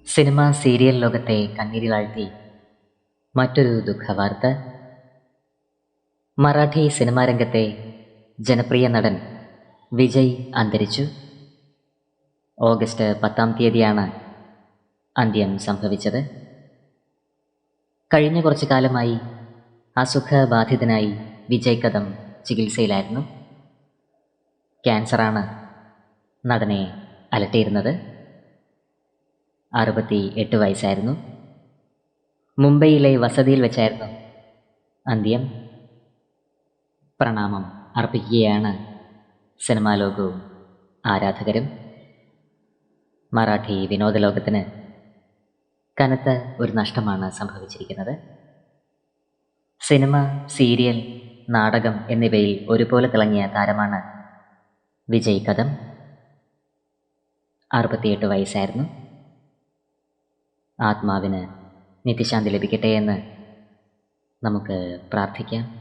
Cinema serial ലോകത്തെ കണ്ണീരിലാഴ്ത്തി മറ്റൊരു ദുഃഖവാർത്ത. Marathi cinema രംഗത്തെ ജനപ്രിയ നടൻ വിജയ് അന്തരിച്ചു. ഓഗസ്റ്റ് 10 അന്ത്യം സംഭവിച്ചത്. കഴിഞ്ഞ കുറച്ചു കാലമായി അസുഖബാധിതനായി വിജയ് കദം ചികിത്സയിലായിരുന്നു. ക്യാൻസറാണ് നടനെ അലട്ടിയിരുന്നത്. 68 വയസ്സായിരുന്നു. മുംബൈയിലെ വസതിയിൽ വെച്ചായിരുന്നു അന്ത്യം. പ്രണാമം അർപ്പിക്കുകയാണ് സിനിമാ ലോകവും ആരാധകരും. മറാഠി വിനോദ ലോകത്തിന് കനത്ത ഒരു നഷ്ടമാണ് സംഭവിച്ചിരിക്കുന്നത്. സിനിമ, സീരിയൽ, നാടകം എന്നിവയിൽ ഒരുപോലെ തിളങ്ങിയ താരമാണ് വിജയ് കദം. 68 വയസ്സായിരുന്നു. ആത്മാവിന് നിത്യശാന്തി ലഭിക്കട്ടെ എന്ന് നമുക്ക് പ്രാർത്ഥിക്കാം.